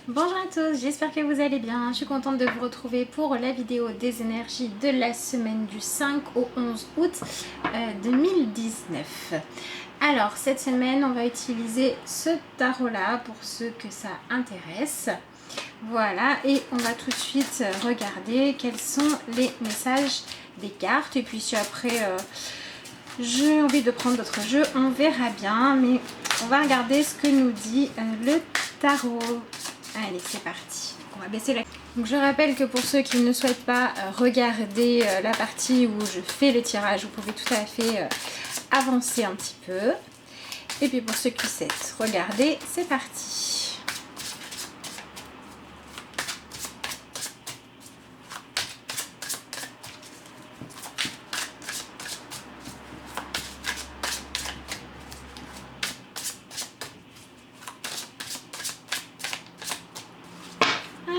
Bonjour à tous, j'espère que vous allez bien. Je suis contente de vous retrouver pour la vidéo des énergies de la semaine du 5 au 11 août 2019. Alors, cette semaine, on va utiliser ce tarot-là pour ceux que ça intéresse. Voilà, et on va tout de suite regarder quels sont les messages des cartes. Et puis si après j'ai envie de prendre d'autres jeux, on verra bien. Mais on va regarder ce que nous dit le tarot. Allez, c'est parti. On va baisser la... Donc je rappelle que pour ceux qui ne souhaitent pas regarder la partie où je fais le tirage, vous pouvez tout à fait avancer un petit peu. Et puis pour ceux qui souhaitent regarder, c'est parti.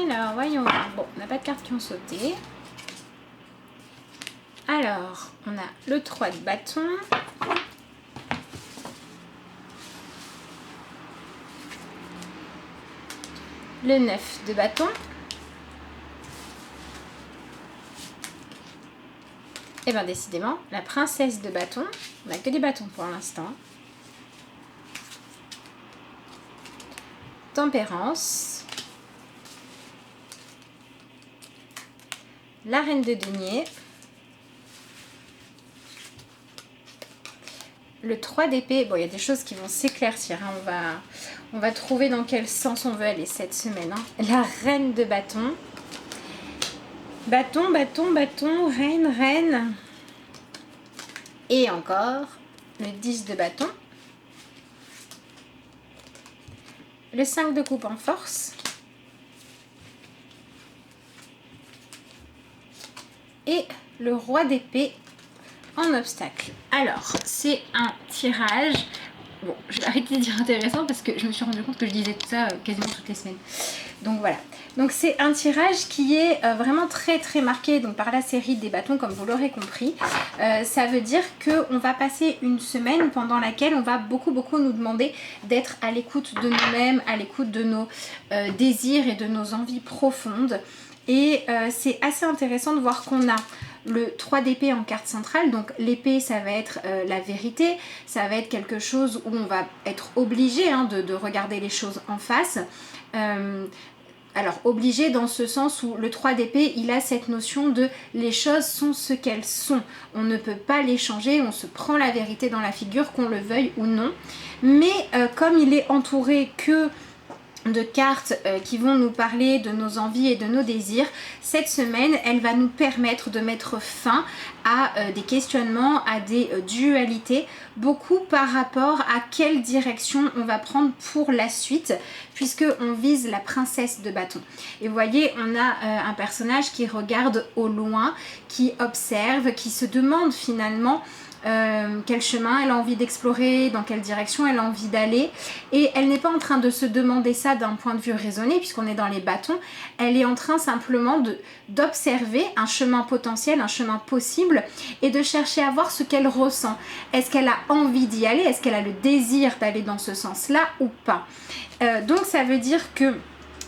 Alors, voyons. Bon, on n'a pas de cartes qui ont sauté. Alors, on a le 3 de bâton. Le 9 de bâton. Et bien, décidément, la princesse de bâton. On n'a que des bâtons pour l'instant. Tempérance. La reine de denier. Le 3 d'épée. Bon, il y a des choses qui vont s'éclaircir. Hein. On va trouver dans quel sens on veut aller cette semaine. Hein. La reine de bâton. Bâton, bâton, bâton. Reine, reine. Et encore le 10 de bâton. Le 5 de coupe en force. Et le roi d'épée en obstacle. Alors, c'est un tirage. Bon, je vais arrêter de dire intéressant parce que je me suis rendu compte que je disais tout ça quasiment toutes les semaines. Donc voilà. Donc c'est un tirage qui est vraiment très très marqué donc, par la série des bâtons, comme vous l'aurez compris. Ça veut dire qu'on va passer une semaine pendant laquelle on va beaucoup nous demander d'être à l'écoute de nous-mêmes, à l'écoute de nos désirs et de nos envies profondes. Et c'est assez intéressant de voir qu'on a le 3 d'épée en carte centrale. Donc l'épée, ça va être la vérité, ça va être quelque chose où on va être obligé hein, de regarder les choses en face. Alors obligé dans ce sens où le 3 d'épée, il a cette notion de les choses sont ce qu'elles sont. On ne peut pas les changer, on se prend la vérité dans la figure, qu'on le veuille ou non. Mais comme il est entouré que de cartes qui vont nous parler de nos envies et de nos désirs, cette semaine elle va nous permettre de mettre fin à des questionnements, à des dualités, beaucoup par rapport à quelle direction on va prendre pour la suite, puisque on vise la princesse de bâton. Et vous voyez, on a un personnage qui regarde au loin, qui observe, qui se demande finalement quel chemin elle a envie d'explorer, dans quelle direction elle a envie d'aller, et elle n'est pas en train de se demander ça d'un point de vue raisonné puisqu'on est dans les bâtons. Elle est en train simplement d'observer un chemin potentiel, un chemin possible, et de chercher à voir ce qu'elle ressent. Est-ce qu'elle a envie d'y aller? Est-ce qu'elle a le désir d'aller dans ce sens-là ou pas? Donc ça veut dire que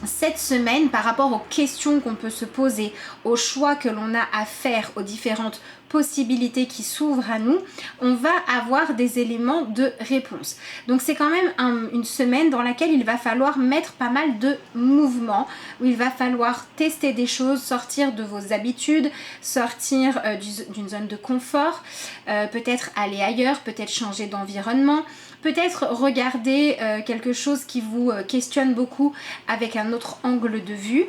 cette semaine, par rapport aux questions qu'on peut se poser, aux choix que l'on a à faire, aux différentes possibilités qui s'ouvrent à nous, on va avoir des éléments de réponse. Donc c'est quand même une semaine dans laquelle il va falloir mettre pas mal de mouvements, où il va falloir tester des choses, sortir de vos habitudes, sortir d'une zone de confort, peut-être aller ailleurs, peut-être changer d'environnement, peut-être regarder quelque chose qui vous questionne beaucoup avec un autre angle de vue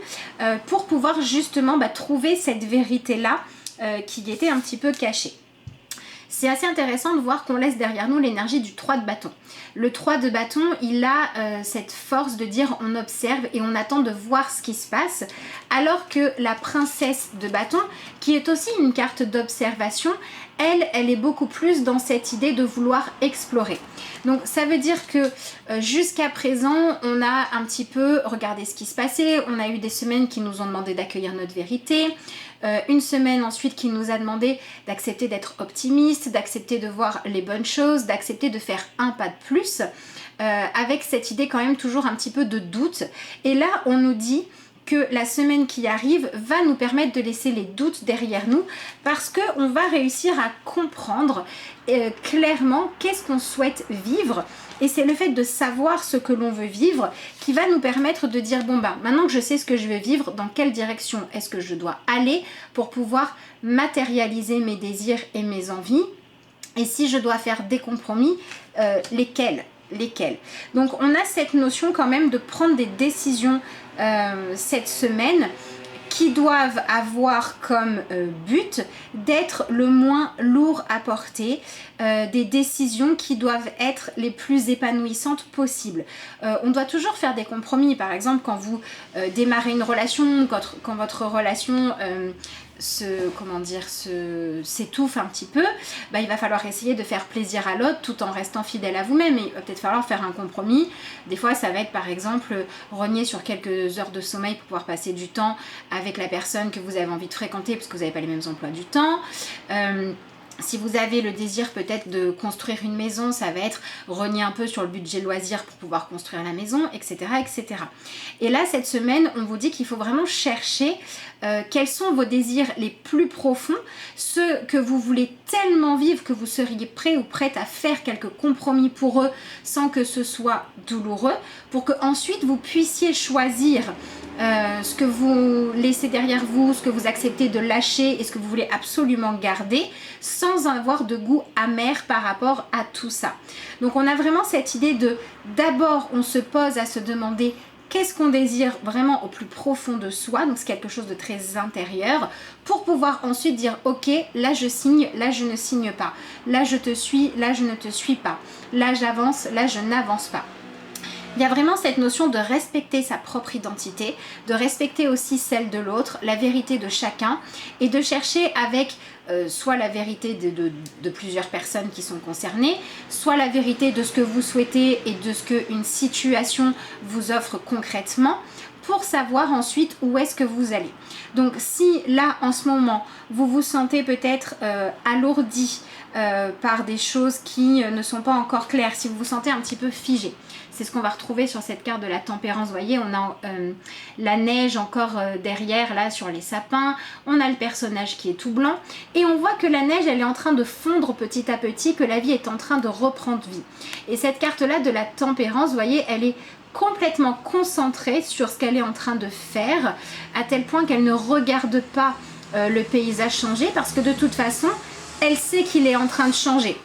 pour pouvoir justement trouver cette vérité-là qui était un petit peu cachée. C'est assez intéressant de voir qu'on laisse derrière nous l'énergie du 3 de bâton. Le 3 de bâton, il a cette force de dire on observe et on attend de voir ce qui se passe, alors que la princesse de bâton, qui est aussi une carte d'observation, elle est beaucoup plus dans cette idée de vouloir explorer. Donc ça veut dire que jusqu'à présent, on a un petit peu regardé ce qui se passait, on a eu des semaines qui nous ont demandé d'accueillir notre vérité, une semaine ensuite qui nous a demandé d'accepter d'être optimiste, d'accepter de voir les bonnes choses, d'accepter de faire un pas de plus, avec cette idée quand même toujours un petit peu de doute. Et là, on nous dit que la semaine qui arrive va nous permettre de laisser les doutes derrière nous parce qu'on va réussir à comprendre clairement qu'est-ce qu'on souhaite vivre. Et c'est le fait de savoir ce que l'on veut vivre qui va nous permettre de dire bon bah maintenant que je sais ce que je veux vivre, dans quelle direction est-ce que je dois aller pour pouvoir matérialiser mes désirs et mes envies. Et si je dois faire des compromis, lesquels. Donc on a cette notion quand même de prendre des décisions cette semaine qui doivent avoir comme but d'être le moins lourd à porter, des décisions qui doivent être les plus épanouissantes possibles. On doit toujours faire des compromis, par exemple quand vous démarrez une relation, quand votre relation s'étouffe un petit peu, bah, il va falloir essayer de faire plaisir à l'autre tout en restant fidèle à vous-même. Et il va peut-être falloir faire un compromis. Des fois ça va être par exemple rogner sur quelques heures de sommeil pour pouvoir passer du temps avec la personne que vous avez envie de fréquenter parce que vous n'avez pas les mêmes emplois du temps. Si vous avez le désir peut-être de construire une maison, ça va être rogner un peu sur le budget loisir pour pouvoir construire la maison, etc. etc. Et là, cette semaine, on vous dit qu'il faut vraiment chercher quels sont vos désirs les plus profonds, ceux que vous voulez tellement vivre que vous seriez prêt ou prête à faire quelques compromis pour eux sans que ce soit douloureux, pour que ensuite vous puissiez choisir ce que vous laissez derrière vous, ce que vous acceptez de lâcher et ce que vous voulez absolument garder sans avoir de goût amer par rapport à tout ça. Donc on a vraiment cette idée de d'abord on se pose à se demander qu'est-ce qu'on désire vraiment au plus profond de soi, donc c'est quelque chose de très intérieur, pour pouvoir ensuite dire ok, là je signe, là je ne signe pas, là je te suis, là je ne te suis pas, là j'avance, là je n'avance pas. Il y a vraiment cette notion de respecter sa propre identité, de respecter aussi celle de l'autre, la vérité de chacun et de chercher avec soit la vérité de plusieurs personnes qui sont concernées, soit la vérité de ce que vous souhaitez et de ce qu'une situation vous offre concrètement pour savoir ensuite où est-ce que vous allez. Donc si là en ce moment vous vous sentez peut-être alourdi par des choses qui ne sont pas encore claires, si vous vous sentez un petit peu figé, c'est ce qu'on va retrouver sur cette carte de la tempérance. Vous voyez, on a la neige encore derrière là sur les sapins, on a le personnage qui est tout blanc et on voit que la neige elle est en train de fondre petit à petit, que la vie est en train de reprendre vie. Et cette carte là de la tempérance, vous voyez, elle est complètement concentrée sur ce qu'elle est en train de faire, à tel point qu'elle ne regarde pas le paysage changer parce que de toute façon, elle sait qu'il est en train de changer.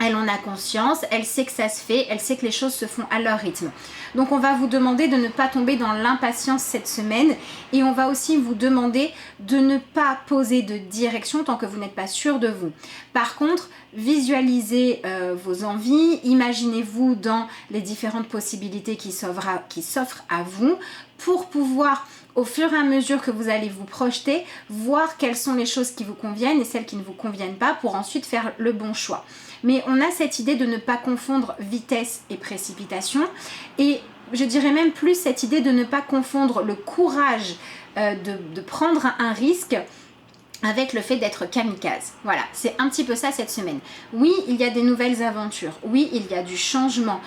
Elle en a conscience, elle sait que ça se fait, elle sait que les choses se font à leur rythme. Donc on va vous demander de ne pas tomber dans l'impatience cette semaine et on va aussi vous demander de ne pas poser de direction tant que vous n'êtes pas sûr de vous. Par contre, visualisez vos envies, imaginez-vous dans les différentes possibilités qui s'offrent à vous pour pouvoir, au fur et à mesure que vous allez vous projeter, voir quelles sont les choses qui vous conviennent et celles qui ne vous conviennent pas pour ensuite faire le bon choix. Mais on a cette idée de ne pas confondre vitesse et précipitation et je dirais même plus cette idée de ne pas confondre le courage de prendre un risque avec le fait d'être kamikaze. Voilà, c'est un petit peu ça cette semaine. Oui, il y a des nouvelles aventures. Oui, il y a du changement.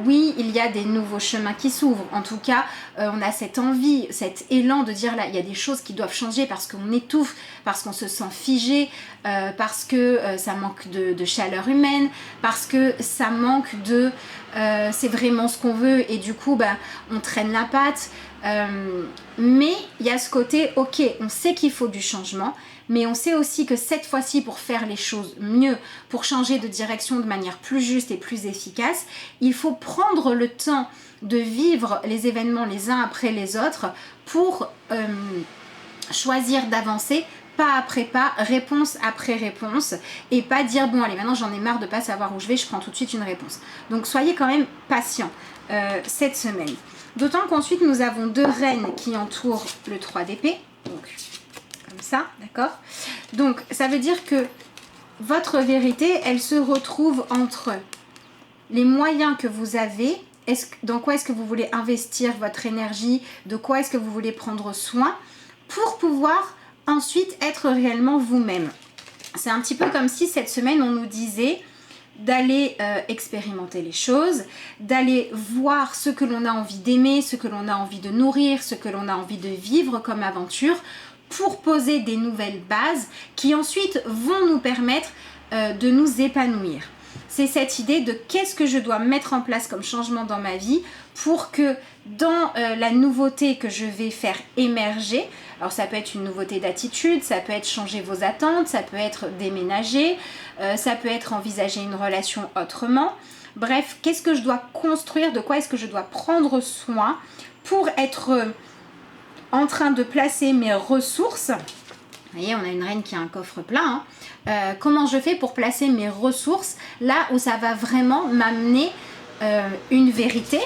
Oui, il y a des nouveaux chemins qui s'ouvrent. En tout cas, on a cette envie, cet élan de dire là, il y a des choses qui doivent changer parce qu'on étouffe, parce qu'on se sent figé, parce que ça manque de chaleur humaine, parce que ça manque de... c'est vraiment ce qu'on veut et du coup, bah, on traîne la patte. Mais il y a ce côté, ok, on sait qu'il faut du changement, mais on sait aussi que cette fois-ci, pour faire les choses mieux, pour changer de direction de manière plus juste et plus efficace, il faut prendre le temps de vivre les événements les uns après les autres pour choisir d'avancer pas après pas, réponse après réponse, et pas dire bon allez maintenant j'en ai marre de pas savoir où je vais, je prends tout de suite une réponse. Donc soyez quand même patient cette semaine. D'autant qu'ensuite nous avons deux reines qui entourent le 3 d'épée, donc comme ça, d'accord. Donc ça veut dire que votre vérité, elle se retrouve entre les moyens que vous avez, dans quoi est-ce que vous voulez investir votre énergie, de quoi est-ce que vous voulez prendre soin pour pouvoir ensuite être réellement vous-même. C'est un petit peu comme si cette semaine on nous disait d'aller expérimenter les choses, d'aller voir ce que l'on a envie d'aimer, ce que l'on a envie de nourrir, ce que l'on a envie de vivre comme aventure, pour poser des nouvelles bases qui ensuite vont nous permettre de nous épanouir. C'est cette idée de qu'est-ce que je dois mettre en place comme changement dans ma vie pour que dans la nouveauté que je vais faire émerger, alors ça peut être une nouveauté d'attitude, ça peut être changer vos attentes, ça peut être déménager, ça peut être envisager une relation autrement. Bref, qu'est-ce que je dois construire, de quoi est-ce que je dois prendre soin pour être en train de placer mes ressources. Vous voyez, on a une reine qui a un coffre plein. Comment je fais pour placer mes ressources là où ça va vraiment m'amener une vérité,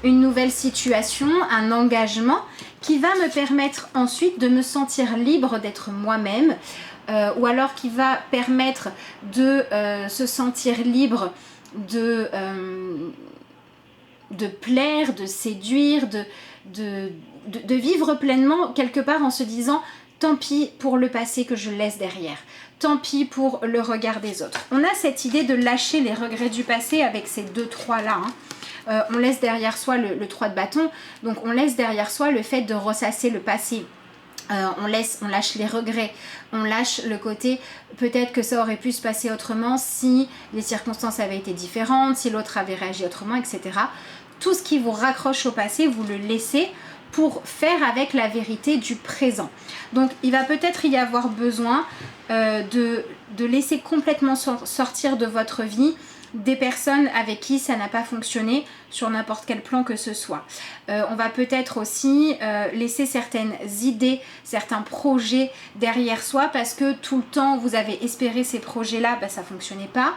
une nouvelle situation, un engagement qui va me permettre ensuite de me sentir libre d'être moi-même ou alors qui va permettre de se sentir libre de plaire, de séduire, de vivre pleinement quelque part en se disant tant pis pour le passé que je laisse derrière, tant pis pour le regard des autres. On a cette idée de lâcher les regrets du passé avec ces 2-3 là. On laisse derrière soi le 3 de bâton, donc on laisse derrière soi le fait de ressasser le passé. On lâche les regrets, on lâche le côté peut-être que ça aurait pu se passer autrement si les circonstances avaient été différentes, si l'autre avait réagi autrement, etc. Tout ce qui vous raccroche au passé, vous le laissez pour faire avec la vérité du présent. Donc il va peut-être y avoir besoin de laisser complètement sortir de votre vie des personnes avec qui ça n'a pas fonctionné sur n'importe quel plan que ce soit. On va peut-être aussi laisser certaines idées, certains projets derrière soi parce que tout le temps vous avez espéré ces projets-là, ça ne fonctionnait pas.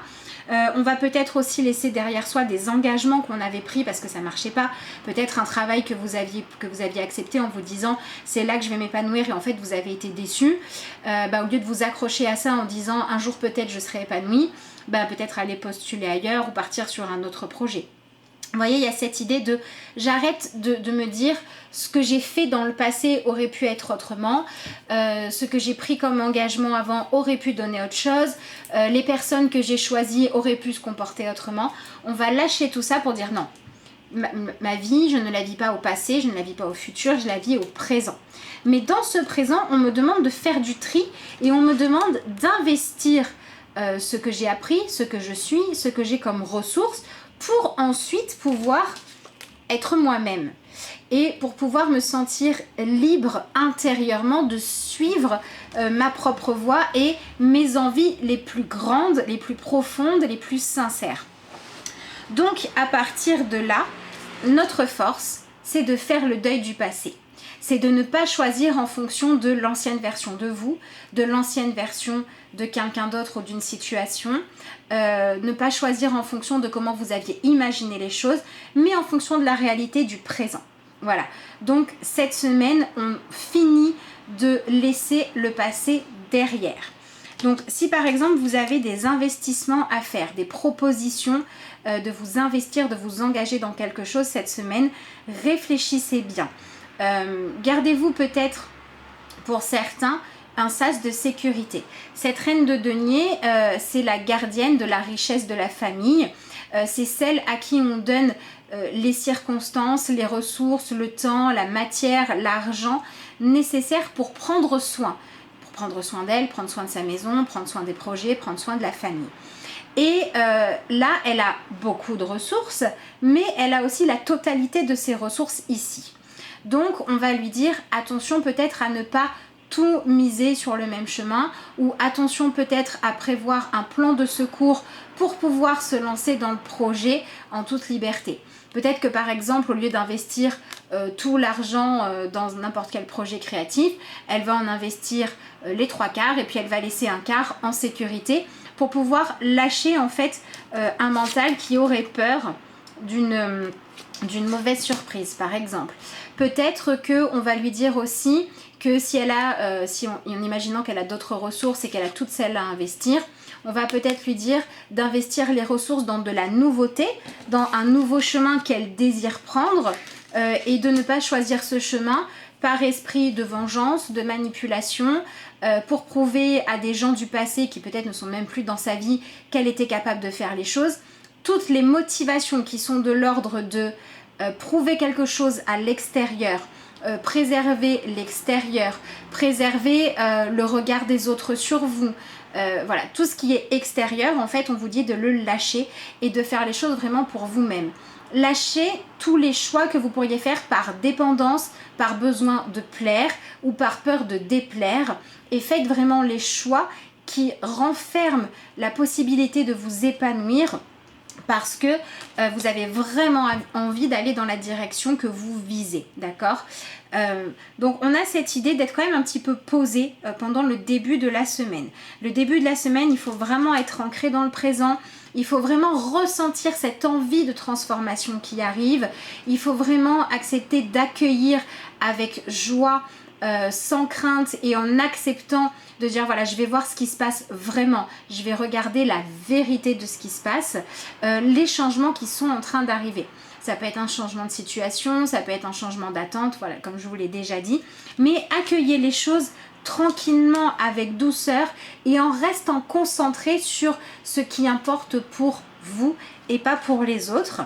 On va peut-être aussi laisser derrière soi des engagements qu'on avait pris parce que ça ne marchait pas. Peut-être un travail que vous aviez accepté en vous disant c'est là que je vais m'épanouir et en fait vous avez été déçu. Au lieu de vous accrocher à ça en disant un jour peut-être je serai épanouie, peut-être aller postuler ailleurs ou partir sur un autre projet. Vous voyez, il y a cette idée de j'arrête de me dire ce que j'ai fait dans le passé aurait pu être autrement, ce que j'ai pris comme engagement avant aurait pu donner autre chose, les personnes que j'ai choisies auraient pu se comporter autrement. On va lâcher tout ça pour dire non, ma vie, je ne la vis pas au passé, je ne la vis pas au futur, je la vis au présent. Mais dans ce présent, on me demande de faire du tri et on me demande d'investir ce que j'ai appris, ce que je suis, ce que j'ai comme ressources pour ensuite pouvoir être moi-même et pour pouvoir me sentir libre intérieurement de suivre ma propre voie et mes envies les plus grandes, les plus profondes, les plus sincères. Donc à partir de là, notre force, c'est de faire le deuil du passé. C'est de ne pas choisir en fonction de l'ancienne version de vous, de l'ancienne version de quelqu'un d'autre ou d'une situation, ne pas choisir en fonction de comment vous aviez imaginé les choses, mais en fonction de la réalité du présent. Voilà, donc cette semaine, on finit de laisser le passé derrière. Donc si par exemple vous avez des investissements à faire, des propositions de vous investir, de vous engager dans quelque chose cette semaine, réfléchissez bien. Gardez-vous peut-être pour certains un sas de sécurité. Cette reine de denier, c'est la gardienne de la richesse de la famille. C'est celle à qui on donne les circonstances, les ressources, le temps, la matière, l'argent nécessaires pour prendre soin. Pour prendre soin d'elle, prendre soin de sa maison, prendre soin des projets, prendre soin de la famille. Et là, elle a beaucoup de ressources, mais elle a aussi la totalité de ses ressources ici. Donc, on va lui dire attention peut-être à ne pas tout miser sur le même chemin ou attention peut-être à prévoir un plan de secours pour pouvoir se lancer dans le projet en toute liberté. Peut-être que par exemple, au lieu d'investir tout l'argent dans n'importe quel projet créatif, elle va en investir les 3/4 et puis elle va laisser un quart en sécurité pour pouvoir lâcher en fait un mental qui aurait peur d'une mauvaise surprise par exemple. Peut-être qu'on va lui dire aussi que si elle a, en imaginant qu'elle a d'autres ressources et qu'elle a toutes celles à investir, On va peut-être lui dire d'investir les ressources dans de la nouveauté, dans un nouveau chemin qu'elle désire prendre et de ne pas choisir ce chemin par esprit de vengeance, de manipulation, pour prouver à des gens du passé qui peut-être ne sont même plus dans sa vie qu'elle était capable de faire les choses. Toutes les motivations qui sont de l'ordre de prouver quelque chose à l'extérieur, préserver l'extérieur, préserver le regard des autres sur vous, voilà, tout ce qui est extérieur, en fait, on vous dit de le lâcher et de faire les choses vraiment pour vous-même. Lâchez tous les choix que vous pourriez faire par dépendance, par besoin de plaire ou par peur de déplaire et faites vraiment les choix qui renferment la possibilité de vous épanouir parce que vous avez vraiment envie d'aller dans la direction que vous visez, d'accord? Donc on a cette idée d'être quand même un petit peu posé pendant le début de la semaine. Le début de la semaine, il faut vraiment être ancré dans le présent. Il faut vraiment ressentir cette envie de transformation qui arrive. Il faut vraiment accepter d'accueillir avec joie, sans crainte et en acceptant de dire voilà, je vais voir ce qui se passe vraiment. Je vais regarder la vérité de ce qui se passe, les changements qui sont en train d'arriver. Ça peut être un changement de situation, ça peut être un changement d'attente, voilà, comme je vous l'ai déjà dit. Mais accueillez les choses tranquillement, avec douceur et en restant concentré sur ce qui importe pour vous et pas pour les autres.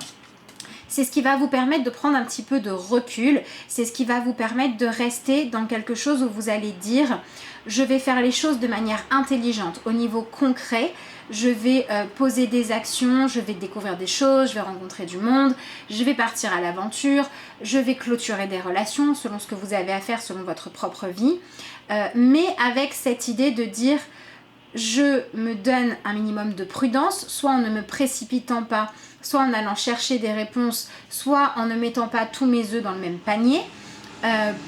C'est ce qui va vous permettre de prendre un petit peu de recul. C'est ce qui va vous permettre de rester dans quelque chose où vous allez dire je vais faire les choses de manière intelligente, au niveau concret. Je vais poser des actions, je vais découvrir des choses, je vais rencontrer du monde, je vais partir à l'aventure, je vais clôturer des relations selon ce que vous avez à faire, selon votre propre vie. Mais avec cette idée de dire je me donne un minimum de prudence, soit en ne me précipitant pas, soit en allant chercher des réponses, soit en ne mettant pas tous mes œufs dans le même panier,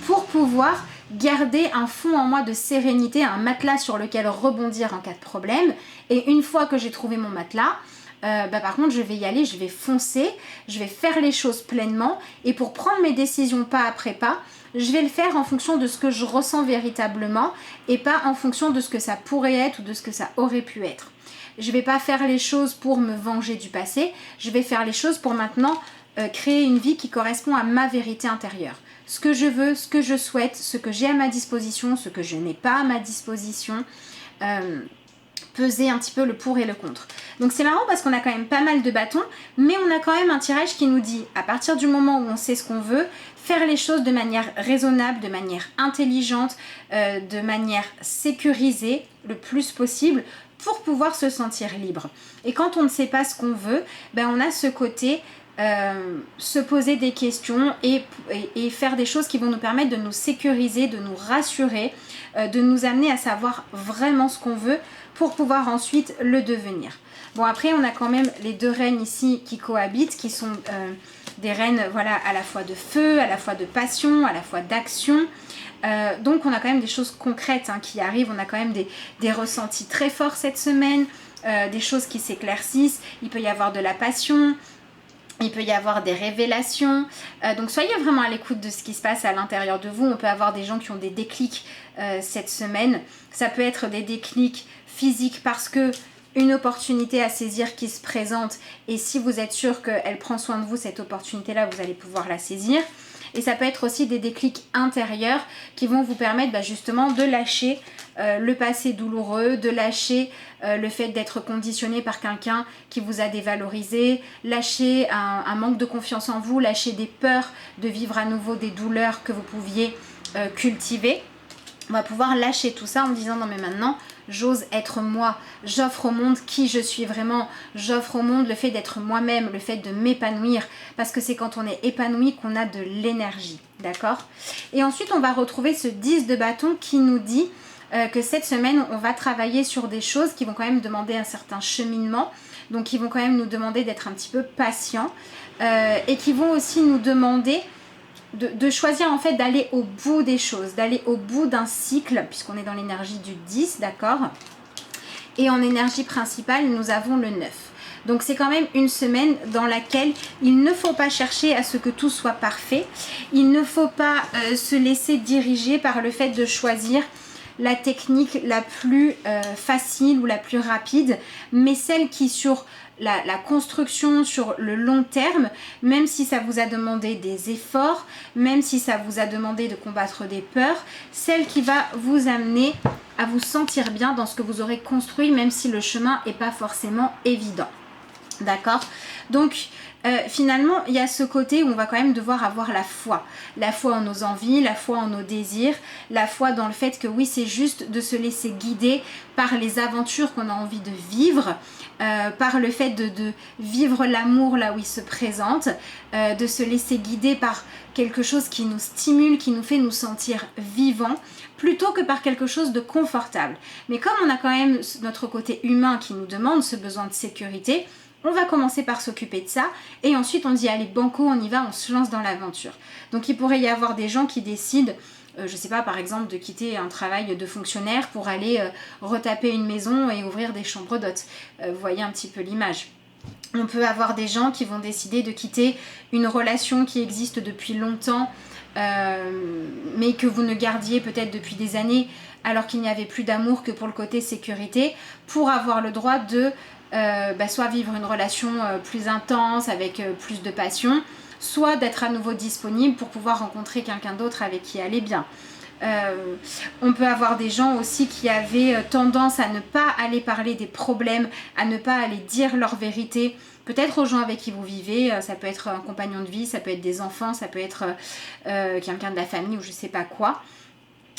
pour pouvoir garder un fond en moi de sérénité, un matelas sur lequel rebondir en cas de problème. Et une fois que j'ai trouvé mon matelas, par contre je vais y aller, je vais foncer, je vais faire les choses pleinement et pour prendre mes décisions pas après pas, je vais le faire en fonction de ce que je ressens véritablement et pas en fonction de ce que ça pourrait être ou de ce que ça aurait pu être. Je ne vais pas faire les choses pour me venger du passé, je vais faire les choses pour maintenant créer une vie qui correspond à ma vérité intérieure. Ce que je veux, ce que je souhaite, ce que j'ai à ma disposition, ce que je n'ai pas à ma disposition, peser un petit peu le pour et le contre. Donc c'est marrant parce qu'on a quand même pas mal de bâtons, mais on a quand même un tirage qui nous dit, à partir du moment où on sait ce qu'on veut, faire les choses de manière raisonnable, de manière intelligente, de manière sécurisée le plus possible pour pouvoir se sentir libre. Et quand on ne sait pas ce qu'on veut, on a ce côté se poser des questions et faire des choses qui vont nous permettre de nous sécuriser, de nous rassurer, de nous amener à savoir vraiment ce qu'on veut pour pouvoir ensuite le devenir. Bon, après on a quand même les deux reines ici qui cohabitent, qui sont des reines voilà, à la fois de feu, à la fois de passion, à la fois d'action. Donc on a quand même des choses concrètes qui arrivent, on a quand même des ressentis très forts cette semaine, des choses qui s'éclaircissent, il peut y avoir de la passion, il peut y avoir des révélations, donc soyez vraiment à l'écoute de ce qui se passe à l'intérieur de vous. On peut avoir des gens qui ont des déclics cette semaine, ça peut être des déclics physiques parce que une opportunité à saisir qui se présente et si vous êtes sûr qu'elle prend soin de vous, cette opportunité là vous allez pouvoir la saisir. Et ça peut être aussi des déclics intérieurs qui vont vous permettre justement de lâcher le passé douloureux, de lâcher le fait d'être conditionné par quelqu'un qui vous a dévalorisé, lâcher un manque de confiance en vous, lâcher des peurs de vivre à nouveau des douleurs que vous pouviez cultiver. On va pouvoir lâcher tout ça en disant non mais maintenant j'ose être moi, j'offre au monde qui je suis vraiment, j'offre au monde le fait d'être moi-même, le fait de m'épanouir, parce que c'est quand on est épanoui qu'on a de l'énergie, d'accord? Et ensuite on va retrouver ce 10 de bâton qui nous dit que cette semaine on va travailler sur des choses qui vont quand même demander un certain cheminement, donc qui vont quand même nous demander d'être un petit peu patient et qui vont aussi nous demander de choisir en fait d'aller au bout des choses, d'aller au bout d'un cycle, puisqu'on est dans l'énergie du 10, d'accord? Et en énergie principale, nous avons le 9. Donc c'est quand même une semaine dans laquelle il ne faut pas chercher à ce que tout soit parfait. Il ne faut pas se laisser diriger par le fait de choisir la technique la plus facile ou la plus rapide, mais celle qui sur la construction sur le long terme, même si ça vous a demandé des efforts, même si ça vous a demandé de combattre des peurs, celle qui va vous amener à vous sentir bien dans ce que vous aurez construit, même si le chemin n'est pas forcément évident. D'accord? Donc, finalement, il y a ce côté où on va quand même devoir avoir la foi en nos envies, la foi en nos désirs, la foi dans le fait que oui, c'est juste de se laisser guider par les aventures qu'on a envie de vivre, par le fait de vivre l'amour là où il se présente, de se laisser guider par quelque chose qui nous stimule, qui nous fait nous sentir vivants, plutôt que par quelque chose de confortable. Mais comme on a quand même notre côté humain qui nous demande ce besoin de sécurité, on va commencer par s'occuper de ça et ensuite on dit allez banco, on y va, on se lance dans l'aventure. Donc il pourrait y avoir des gens qui décident, je sais pas, par exemple de quitter un travail de fonctionnaire pour aller retaper une maison et ouvrir des chambres d'hôtes. Vous voyez un petit peu l'image. On peut avoir des gens qui vont décider de quitter une relation qui existe depuis longtemps, mais que vous ne gardiez peut-être depuis des années alors qu'il n'y avait plus d'amour que pour le côté sécurité, pour avoir le droit de soit vivre une relation plus intense avec plus de passion, soit d'être à nouveau disponible pour pouvoir rencontrer quelqu'un d'autre avec qui aller bien. On peut avoir des gens aussi qui avaient tendance à ne pas aller parler des problèmes, à ne pas aller dire leur vérité, peut-être aux gens avec qui vous vivez, ça peut être un compagnon de vie, ça peut être des enfants, ça peut être quelqu'un de la famille ou je sais pas quoi.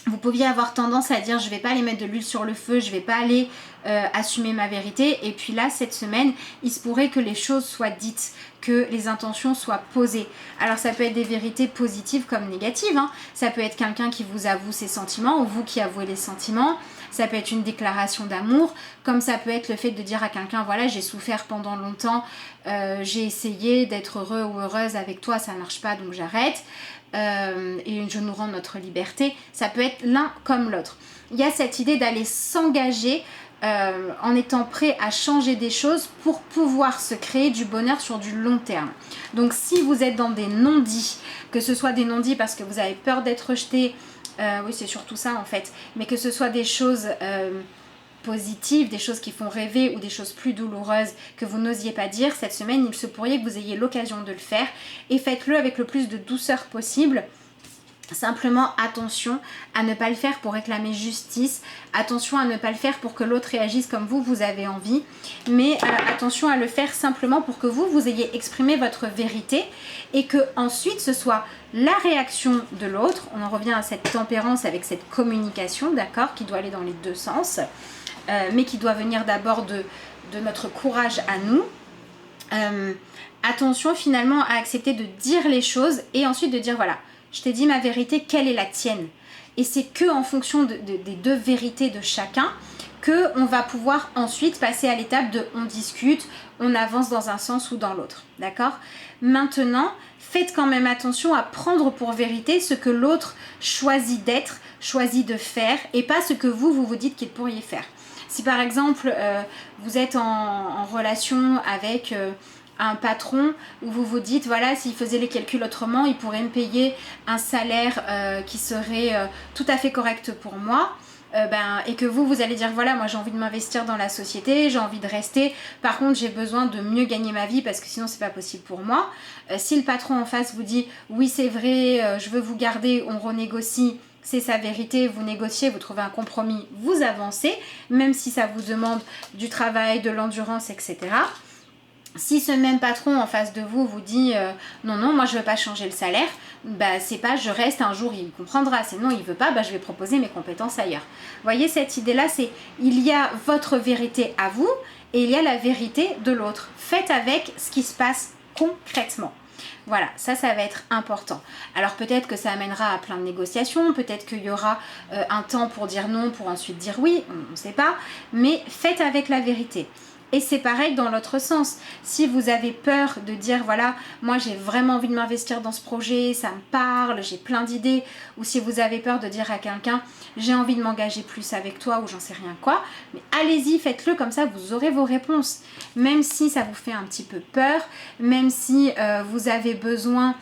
Vous pouviez avoir tendance à dire je vais pas aller mettre de l'huile sur le feu, je vais pas aller assumer ma vérité, et puis là cette semaine il se pourrait que les choses soient dites, que les intentions soient posées. Alors ça peut être des vérités positives comme négatives, hein. Ça peut être quelqu'un qui vous avoue ses sentiments ou vous qui avouez les sentiments, ça peut être une déclaration d'amour, comme ça peut être le fait de dire à quelqu'un voilà j'ai souffert pendant longtemps, j'ai essayé d'être heureux ou heureuse avec toi, ça marche pas donc j'arrête. Et je nous rends notre liberté. Ça peut être l'un comme l'autre. Il y a cette idée d'aller s'engager en étant prêt à changer des choses pour pouvoir se créer du bonheur sur du long terme. Donc si vous êtes dans des non-dits, que ce soit des non-dits parce que vous avez peur d'être rejeté, oui c'est surtout ça en fait, mais que ce soit des choses positives, des choses qui font rêver ou des choses plus douloureuses que vous n'osiez pas dire, cette semaine il se pourrait que vous ayez l'occasion de le faire et faites-le avec le plus de douceur possible. Simplement attention à ne pas le faire pour réclamer justice, attention à ne pas le faire pour que l'autre réagisse comme vous avez envie, mais attention à le faire simplement pour que vous ayez exprimé votre vérité et que ensuite ce soit la réaction de l'autre. On en revient à cette tempérance avec cette communication, d'accord, qui doit aller dans les deux sens. Mais qui doit venir d'abord de notre courage à nous. Attention finalement à accepter de dire les choses et ensuite de dire voilà, je t'ai dit ma vérité, quelle est la tienne? Et c'est que en fonction des deux vérités de chacun que on va pouvoir ensuite passer à l'étape de on discute, on avance dans un sens ou dans l'autre, d'accord? Maintenant, faites quand même attention à prendre pour vérité ce que l'autre choisit d'être, choisit de faire et pas ce que vous dites qu'il pourriez faire. Si par exemple vous êtes en relation avec un patron où vous vous dites voilà s'il faisait les calculs autrement il pourrait me payer un salaire qui serait tout à fait correct pour moi, et que vous allez dire voilà moi j'ai envie de m'investir dans la société, j'ai envie de rester, par contre j'ai besoin de mieux gagner ma vie parce que sinon c'est pas possible pour moi. Si le patron en face vous dit oui c'est vrai, je veux vous garder, on renégocie, c'est sa vérité, vous négociez, vous trouvez un compromis, vous avancez, même si ça vous demande du travail, de l'endurance, etc. Si ce même patron en face de vous dit non, moi je veux pas changer le salaire, c'est pas je reste, un jour il comprendra, sinon il veut pas, je vais proposer mes compétences ailleurs. Vous voyez cette idée-là, c'est il y a votre vérité à vous et il y a la vérité de l'autre. Faites avec ce qui se passe concrètement. Voilà, ça va être important. Alors peut-être que ça amènera à plein de négociations, peut-être qu'il y aura un temps pour dire non, pour ensuite dire oui, on ne sait pas, mais faites avec la vérité. Et c'est pareil dans l'autre sens. Si vous avez peur de dire voilà, moi j'ai vraiment envie de m'investir dans ce projet, ça me parle, j'ai plein d'idées, ou si vous avez peur de dire à quelqu'un j'ai envie de m'engager plus avec toi ou j'en sais rien quoi, mais allez-y, faites-le, comme ça vous aurez vos réponses. Même si ça vous fait un petit peu peur, même si vous avez besoin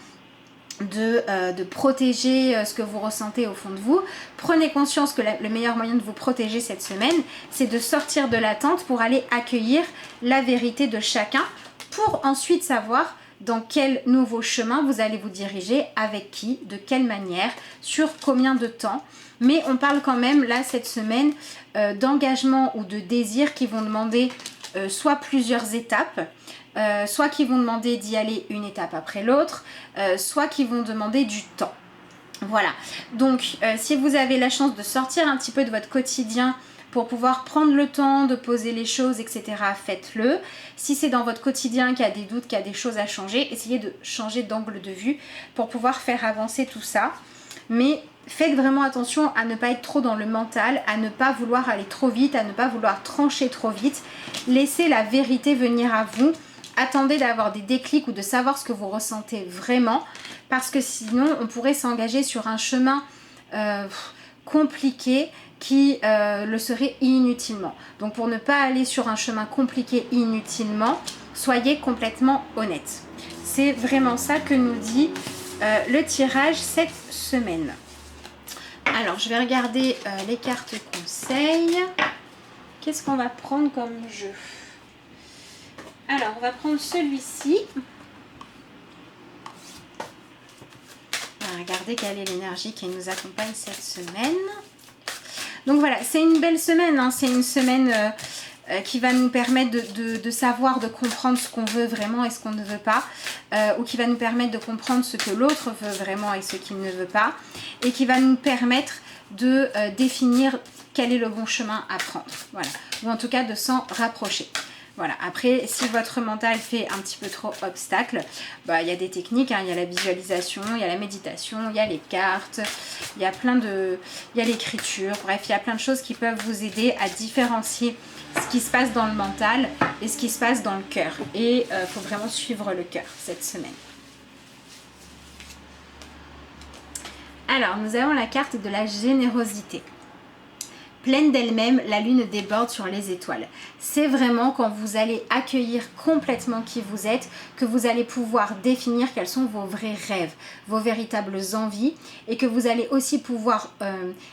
de protéger ce que vous ressentez au fond de vous. Prenez conscience que le meilleur moyen de vous protéger cette semaine, c'est de sortir de l'attente pour aller accueillir la vérité de chacun, pour ensuite savoir dans quel nouveau chemin vous allez vous diriger, avec qui, de quelle manière, sur combien de temps. Mais on parle quand même là cette semaine d'engagement ou de désir qui vont demander soit plusieurs étapes, soit qui vont demander d'y aller une étape après l'autre, soit qui vont demander du temps. Voilà, donc si vous avez la chance de sortir un petit peu de votre quotidien pour pouvoir prendre le temps de poser les choses, etc., faites-le. Si c'est dans votre quotidien qu'il y a des doutes, qu'il y a des choses à changer, essayez de changer d'angle de vue pour pouvoir faire avancer tout ça. Mais faites vraiment attention à ne pas être trop dans le mental, à ne pas vouloir aller trop vite, à ne pas vouloir trancher trop vite. Laissez la vérité venir à vous. Attendez d'avoir des déclics ou de savoir ce que vous ressentez vraiment, parce que sinon on pourrait s'engager sur un chemin compliqué qui le serait inutilement. Donc pour ne pas aller sur un chemin compliqué inutilement, soyez complètement honnête. C'est vraiment ça que nous dit le tirage cette semaine. Alors je vais regarder les cartes conseils. Qu'est-ce qu'on va prendre comme jeu ? Alors on va prendre celui-ci. On va regarder quelle est l'énergie qui nous accompagne cette semaine. Donc voilà, c'est une belle semaine, hein. C'est une semaine qui va nous permettre de savoir, de comprendre ce qu'on veut vraiment et ce qu'on ne veut pas, ou qui va nous permettre de comprendre ce que l'autre veut vraiment et ce qu'il ne veut pas, et qui va nous permettre de définir quel est le bon chemin à prendre, voilà, ou en tout cas de s'en rapprocher. Voilà. Après, si votre mental fait un petit peu trop obstacle, bah, y a des techniques, hein. Il y a la visualisation, il y a la méditation, il y a les cartes, il y a il y a l'écriture, bref, il y a plein de choses qui peuvent vous aider à différencier ce qui se passe dans le mental et ce qui se passe dans le cœur. Et il faut vraiment suivre le cœur cette semaine. Alors, nous avons la carte de la générosité. Pleine d'elle-même, la lune déborde sur les étoiles. C'est vraiment quand vous allez accueillir complètement qui vous êtes que vous allez pouvoir définir quels sont vos vrais rêves, vos véritables envies, et que vous allez aussi pouvoir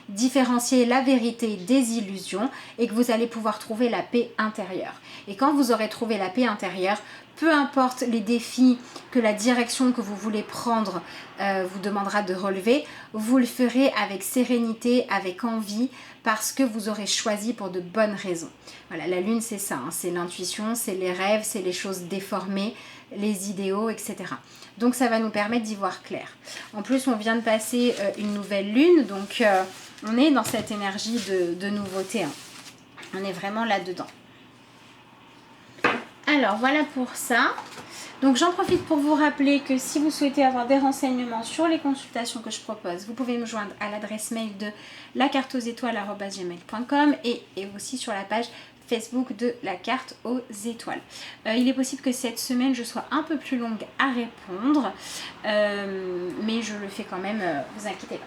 différencier la vérité des illusions, et que vous allez pouvoir trouver la paix intérieure. Et quand vous aurez trouvé la paix intérieure, peu importe les défis que la direction que vous voulez prendre vous demandera de relever, vous le ferez avec sérénité, avec envie, parce que vous aurez choisi pour de bonnes raisons. Voilà, la lune c'est ça, hein, c'est l'intuition, c'est les rêves, c'est les choses déformées, les idéaux, etc. Donc ça va nous permettre d'y voir clair. En plus, on vient de passer une nouvelle lune, donc on est dans cette énergie de nouveauté, hein. On est vraiment là-dedans. Alors voilà pour ça. Donc j'en profite pour vous rappeler que si vous souhaitez avoir des renseignements sur les consultations que je propose, vous pouvez me joindre à l'adresse mail de lacarteauxétoiles@gmail.com et aussi sur la page Facebook de la carte aux étoiles. Il est possible que cette semaine je sois un peu plus longue à répondre, mais je le fais quand même, vous inquiétez pas.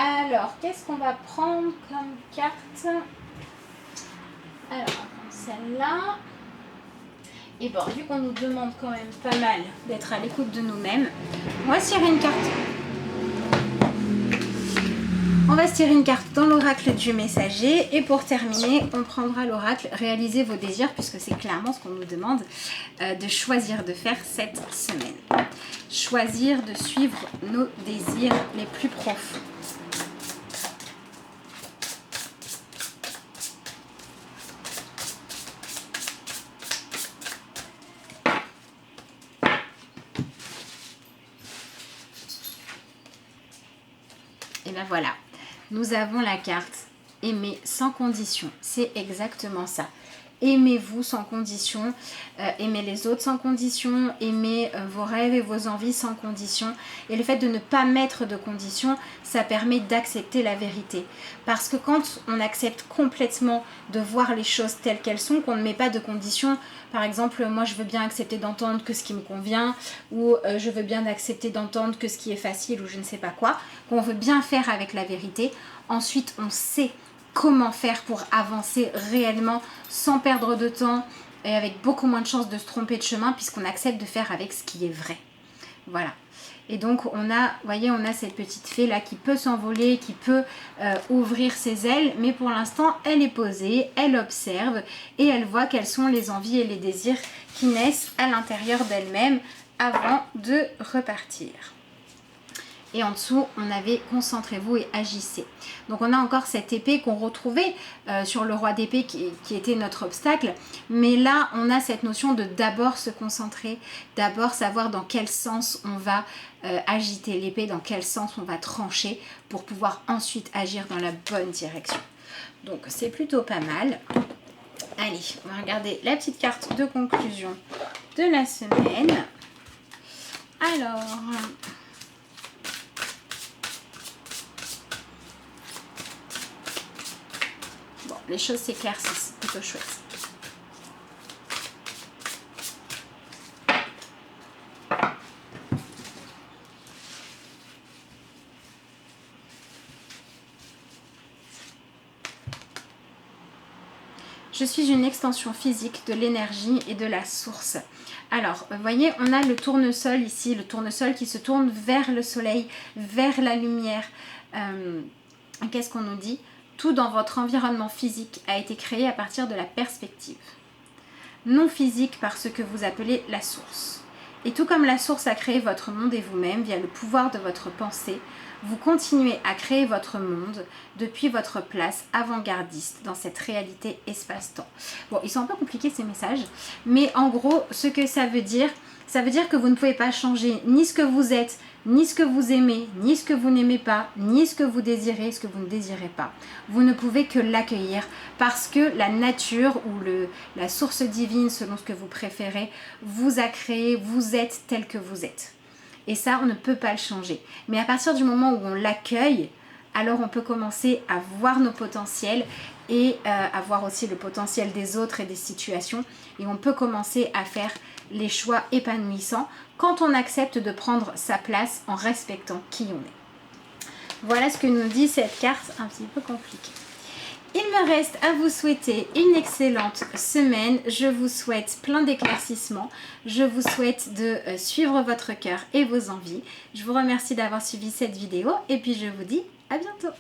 Alors, qu'est-ce qu'on va prendre comme carte? Alors, on va prendre celle-là. Et bon, vu qu'on nous demande quand même pas mal d'être à l'écoute de nous-mêmes, on va se tirer une carte. On va se tirer une carte dans l'oracle du messager. Et pour terminer, on prendra l'oracle réaliser vos désirs, puisque c'est clairement ce qu'on nous demande de choisir de faire cette semaine. Choisir de suivre nos désirs les plus profonds. Et bien voilà, nous avons la carte aimer sans condition. C'est exactement ça. Aimez-vous sans condition, aimez les autres sans condition, aimez vos rêves et vos envies sans condition. Et le fait de ne pas mettre de condition, ça permet d'accepter la vérité. Parce que quand on accepte complètement de voir les choses telles qu'elles sont, qu'on ne met pas de condition, par exemple, moi je veux bien accepter d'entendre que ce qui me convient, ou je veux bien accepter d'entendre que ce qui est facile, ou je ne sais pas quoi, qu'on veut bien faire avec la vérité, ensuite on sait comment faire pour avancer réellement sans perdre de temps et avec beaucoup moins de chances de se tromper de chemin, puisqu'on accepte de faire avec ce qui est vrai. Voilà. Et donc on a, vous voyez, on a cette petite fée là qui peut s'envoler, qui peut ouvrir ses ailes, mais pour l'instant elle est posée, elle observe et elle voit quelles sont les envies et les désirs qui naissent à l'intérieur d'elle-même avant de repartir. Et en dessous, on avait « Concentrez-vous et agissez ». Donc on a encore cette épée qu'on retrouvait sur le roi d'épée qui était notre obstacle. Mais là, on a cette notion de d'abord se concentrer, d'abord savoir dans quel sens on va agiter l'épée, dans quel sens on va trancher pour pouvoir ensuite agir dans la bonne direction. Donc c'est plutôt pas mal. Allez, on va regarder la petite carte de conclusion de la semaine. Alors... les choses s'éclaircissent, plutôt chouette. Je suis une extension physique de l'énergie et de la source. Alors, vous voyez, on a le tournesol ici, le tournesol qui se tourne vers le soleil, vers la lumière. Qu'est-ce qu'on nous dit ? Tout dans votre environnement physique a été créé à partir de la perspective. Non physique par ce que vous appelez la source. Et tout comme la source a créé votre monde et vous-même via le pouvoir de votre pensée, vous continuez à créer votre monde depuis votre place avant-gardiste dans cette réalité espace-temps. Bon, ils sont un peu compliqués ces messages, mais en gros, ce que ça veut dire que vous ne pouvez pas changer ni ce que vous êtes, ni ce que vous aimez, ni ce que vous n'aimez pas, ni ce que vous désirez, ce que vous ne désirez pas. Vous ne pouvez que l'accueillir parce que la nature ou la source divine, selon ce que vous préférez, vous a créé, vous êtes tel que vous êtes. Et ça, on ne peut pas le changer. Mais à partir du moment où on l'accueille, alors on peut commencer à voir nos potentiels et à voir aussi le potentiel des autres et des situations. Et on peut commencer à faire les choix épanouissants quand on accepte de prendre sa place en respectant qui on est. Voilà ce que nous dit cette carte un petit peu compliquée. Il me reste à vous souhaiter une excellente semaine. Je vous souhaite plein d'éclaircissements. Je vous souhaite de suivre votre cœur et vos envies. Je vous remercie d'avoir suivi cette vidéo et puis je vous dis à bientôt.